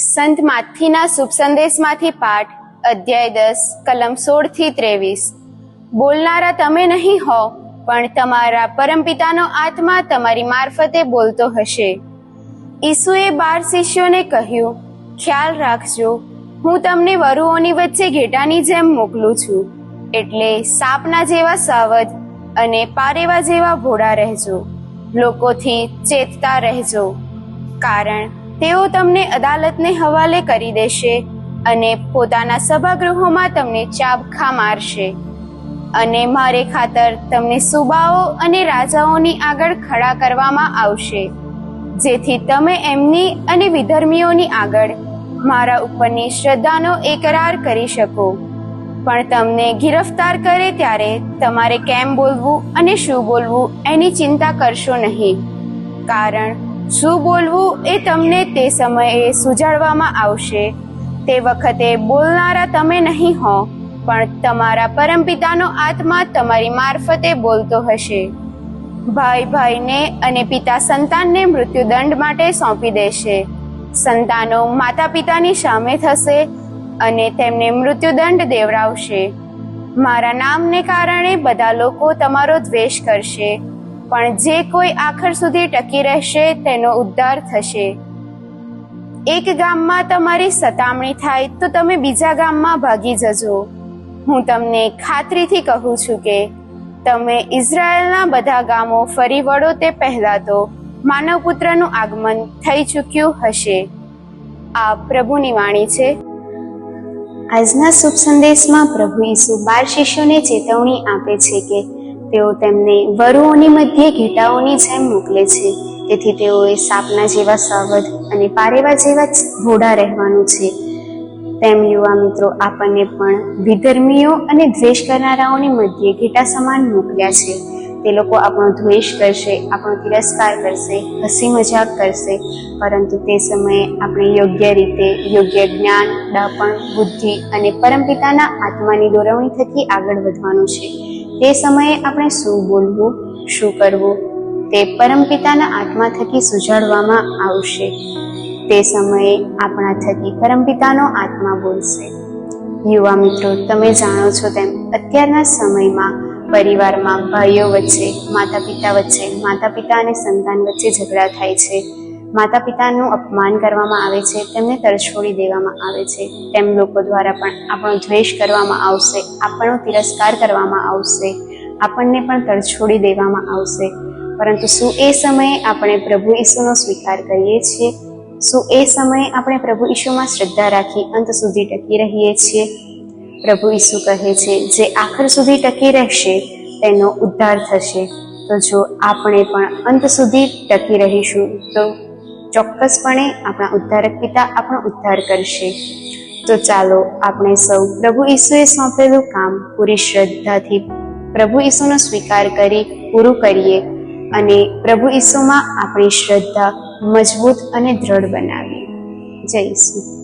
સંત માથીના શુભ સંદેશમાંથી પાઠ અધ્યાય 10 કલમ 16 થી 23। બોલનારા તમે નહીં હો, પણ તમારા પરમપિતાનો આત્મા તમારી મારફતે બોલતો હશે। ઈસુએ 12 શિષ્યોને કહ્યું, ખ્યાલ રાખજો, હું તમને વરુઓની વચ્ચે ઘેટાની જેમ મોકલું છું, એટલે સાપના જેવા સાવધ અને પારેવા જેવા ભોળા રહેજો। લોકોથી ચેતતા રહેજો, કારણ તેઓ તમને અદાલતને હવાલે કરી દેશે અને પોતાના સભાગૃહોમાં તમને ચાબખા મારશે અને મારે ખાતર તમને સુબાઓ અને રાજાઓની આગળ ખડા કરવામાં આવશે, જેથી તમે એમની અને વિધર્મીઓની આગળ મારા ઉપરની શ્રદ્ધાનો એકરાર કરી શકો। પણ તમને ગિરફ્તાર કરે ત્યારે તમારે કેમ બોલવું અને શું બોલવું એની ચિંતા કરશો નહીં, કારણ શું બોલવું એ તમને તે સમયે સુજાડવામાં આવશે। તે વખતે બોલનારા તમે નહીં હો, પણ તમારા પરમપિતાનો આત્મા તમારી મારફતે બોલતો હશે। ભાઈ ભાઈને અને પિતા સંતાનને મૃત્યુદંડ માટે સોંપી દેશે। સંતાનો માતા પિતાની સામે થશે અને તેમને મૃત્યુદંડ દેવરાવશે। મારા નામને કારણે બધા લોકો તમારો દ્વેષ કરશે, પણ જે કોઈ આખર સુધી ટકી રહેશે તેનો ઉદ્ધાર થશે। એક ગામમાં તમારી સતામણી થાય તો તમે બીજા ગામમાં ભાગી જજો। હું તમને ખાતરીથી કહું છું કે તમે ઇઝરાયલના બધા ગામો ફરી વળો તે પહેલા તો માનવ પુત્રનું આગમન થઈ ચૂક્યું હશે। આ પ્રભુની વાણી છે। આજના શુભ સંદેશમાં પ્રભુ ઈસુ 12 શિષ્યોને ચેતવણી આપે છે કે તેઓ તેમને વરુઓની મધ્યે ઘેટાઓની જેમ મોકલે છે, તેથી તેઓએ સાપના જેવા સાવધ અને પારેવા જેવા ભોળા રહેવાનું છે। તેમ યુવા મિત્રો, આપણને પણ વિધર્મીઓ અને દ્વેષ કરનારાઓની મધ્યે ઘેટા સમાન મોકલ્યા છે। તે લોકો આપણો દ્વેષ કરશે, આપણો તિરસ્કાર કરશે, હસી મજાક કરશે, પરંતુ તે સમયે આપણે યોગ્ય રીતે, યોગ્ય જ્ઞાન, ડાપણ, બુદ્ધિ અને પરમપિતાના આત્માની દોરવણી થકી આગળ વધવાનું છે। તે સમયે આપણે શું બોલવું, શું કરવું, તે પરમપિતાના આત્મા થકી સુજાડવામાં આવશે। તે સમયે આપણા થકી પરમપિતાનો આત્મા બોલશે। યુવા મિત્રો, તમે જાણો છો તેમ અત્યારના સમયમાં પરિવારમાં ભાઈઓ વચ્ચે, માતા પિતા અને સંતાન વચ્ચે ઝઘડા થાય છે। માતા પિતાનું અપમાન કરવામાં આવે છે, તેમને તરછોડી દેવામાં આવે છે। તેમ લોકો દ્વારા પણ આપણો દ્વેષ કરવામાં આવશે, આપણો તિરસ્કાર કરવામાં આવશે, આપણને પણ તરછોડી દેવામાં આવશે। પરંતુ શું એ સમયે આપણે પ્રભુ ઈસુનો સ્વીકાર કરીએ છીએ? શું એ સમયે આપણે પ્રભુ ઈસુમાં શ્રદ્ધા રાખી અંત સુધી ટકી રહીએ છીએ? પ્રભુ ઈસુ કહે છે, જે આખર સુધી ટકી રહેશે તેનો ઉદ્ધાર થશે। તો જો આપણે પણ અંત સુધી ટકી રહીશું તો ચોક્કસપણે આપણા ઉદ્ધારક પિતા આપણો ઉદ્ધાર કરશે। તો ચાલો આપણે સૌ પ્રભુ ઈસુએ સોંપેલું કામ પૂરી શ્રદ્ધાથી પ્રભુ ઈસુનો સ્વીકાર કરી પૂરું કરીએ અને પ્રભુ ઈસુમાં આપણી શ્રદ્ધા મજબૂત અને દ્રઢ બનાવીએ। જય ઈસુ।